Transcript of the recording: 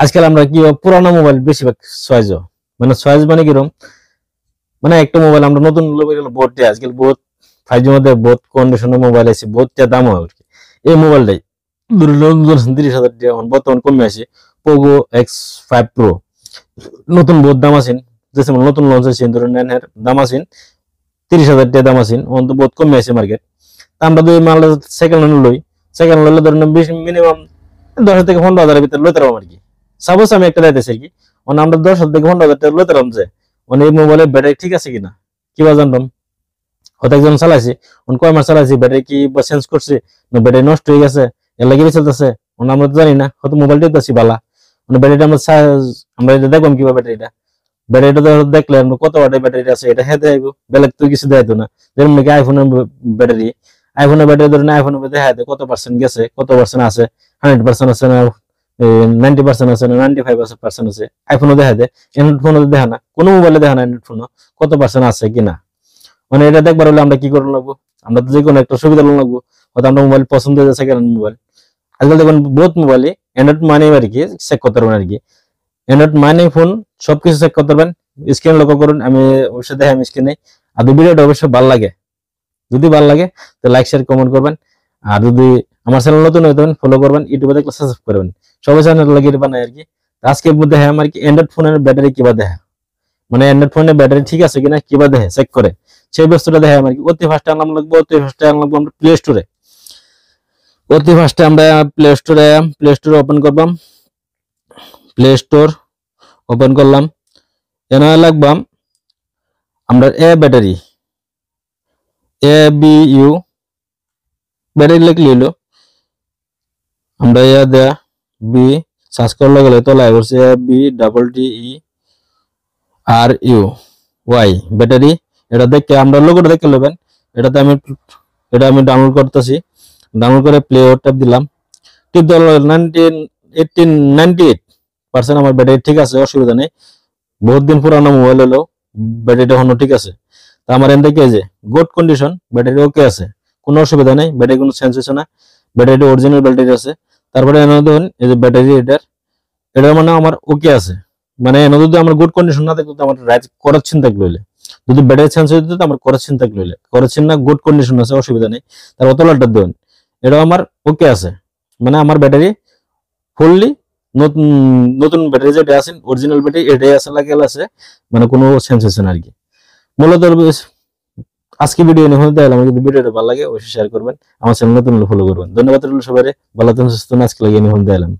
আজকাল আমরা কি পুরানো মোবাইল বেশিরভাগ চয়েস, মানে চয়েস মানে কিরকম, মানে একটা মোবাইল আমরা নতুন বোর্ড দিয়ে আজকাল বহুত 5G মধ্যে বহুত কন্ডিশনের মোবাইল আছে, বহুতটা দাম হয় আর কি। এই মোবাইলটাই ধরুন 30,000 টাকা, বর্তমান কমে আসে পোগো X5 Pro, নতুন বহুত দাম আছেন, যে নতুন লঞ্চ হয়েছে ধরুন এর দাম আছেন 30,000 টাকা দাম আছেন, অন্ত বহুত কমে আসে মার্কেট। তা আমরা যদি মাল সেকেন্ড হ্যান্ড লই, সেকেন্ড হ্যান্ড ধরুন মিনিমাম 10 থেকে 15,000 ভিতরে লইতে পারবো আর কি। সাপোজ আমি একটা দিতেছি আর কি, মানে আমরা 10 থেকে 15,000 টাকা লইতে পারলাম, যে মানে এই মোবাইলের ব্যাটারি ঠিক আছে কিনা কিবা জানতাম। হয়তো একজন চালাইছে, কয় মাস চালাইছি, ব্যাটারি কি চেঞ্জ করছে না ব্যাটারি নষ্ট হয়ে গেছে, এর লাগে চলতেছে আমরা তো জানি না, হয়তো মোবাইলটা তো ভালা, মানে ব্যাটারিটা আমরা এটা দেখলাম কিবা ব্যাটারিটা, ব্যাটারিটা দেখলে কত ওয়াটের ব্যাটারি আছে এটা হেঁটে আইব, বেলেগ তো কিছু দেয় না। যেমন নাকি আইফোনের ব্যাটারি, আইফোনের ব্যাটারি ধরেন আইফোনের দেখা যায় কত পার্সেন্ট গেছে, কত পার্সেন্ট আছে, 100% আছে না, 90% আছে না, 95% আছে, আইফোনও দেখা যায়। অ্যান্ড্রয়েড ফোনও দেখা না, কোনো মোবাইলে দেখা না অ্যান্ড্রয়েড ফোনও কত পার্সেন্ট আছে কিনা। মানে এটা দেখবার হলে আমরা কি করতে লাগবো, আমরা তো যে কোনো একটা সুবিধা লাগবো। হয়তো আমরা মোবাইল পছন্দ হয়ে যাচ্ছে সেকেন্ড মোবাইল, আজকাল দেখবেন বহুত মোবাইলে অ্যান্ড্রয়েড মানে আর কি চেক করতে পারবেন আর কি। অ্যান্ড্রয়েড মানে ফোন সবকিছু চেক করতে পারবেন, স্ক্রিন লক্ষ্য করুন, আমি অবশ্যই দেখাই স্ক্রিনে। আর ভিডিওটা অবশ্যই ভালো লাগে, যদি ভালো লাগে তো লাইক শেয়ার কমেন্ট করবেন। আর যদি আমার চ্যানেল নতুন হইতেন ফলো করবেন, ইউটিউবে দেখলে সাবস্ক্রাইব করবেন, সবাই চ্যানেল লাগিয়ে বানাই আর কি। আজকে দেখা আমার কি অ্যান্ড্রয়েড ফোনের ব্যাটারি কিবা দেখা, মানে অ্যান্ড্রয়েড ফোনের ব্যাটারি ঠিক আছে কিনা কিবা দেখে চেক করে, সেই বস্তুটা দেখা আমার কি। অতি ফার্স্টে আনলাম লাগবো, অতি ফার্স্টে আনলাম লাগবো আমরা প্লে স্টোরে, অতি ফার্স্টে আমরা প্লে স্টোরে ওপেন করবাম, প্লে স্টোর ওপেন করলাম, এনে লাগবাম আমরা ব্যাটারি ABU ব্যাটারি লিখলে হলো, আমরা দেয়া বি সার্চ করলে গেলে তো লাইভ হচ্ছে BEERUY ব্যাটারি। এটা দেখে আমরা লোগোটা দেখে নেবেন, এটা আমি ডাউনলোড করতেছি, ডাউনলোড করে প্লে ট্যাপ দিলাম, টিপ দেওয়ার 98% আমার ব্যাটারি ঠিক আছে, অসুবিধা নেই। বহুত দিন পুরানো মোবাইল হলেও ব্যাটারিটা এখনো ঠিক আছে। তা আমার এন থেকে যে গুড কন্ডিশন, ব্যাটারি ওকে আছে, কোনো অসুবিধা নেই, ব্যাটারি কোনো চেঞ্জ হচ্ছে না, ব্যাটারিটা অরিজিনাল ব্যাটারি আছে। তারপরে এনে দেখুন এই যে ব্যাটারি এটা মানে আমার ওকে আছে, মানে এনে যদি আমার গুড কন্ডিশন না থাকতো আমার রাইট করাচ্ছেন থাকলে হইলে, যদি ব্যাটারি চেঞ্জ হয়ে যেত আমার করাচ্ছেন থাকলে হইলে, করাচ্ছেন না গুড কন্ডিশন আছে, অসুবিধা নেই। তার অতলাটা দেখুন এটা আমার ওকে আছে, মানে আমার ব্যাটারি ফুললি নতুন নতুন ব্যাটারি যেটা আছে অরিজিনাল ব্যাটারি এটাই আছে, লাগে আছে, মানে কোনো চেঞ্জ হচ্ছে না আর কি। মূলত আজকে ভিডিও নিয়ে দেখলাম, যদি ভিডিওটা ভালো লাগে অবশ্যই শেয়ার করবেন, আমার চ্যানেল নতুন ফলো করবেন। ধন্যবাদ সবাই, ভালো থাকুন সুস্থ থাকুন, আজকে লাগিয়ে নিয়ে দেখলাম।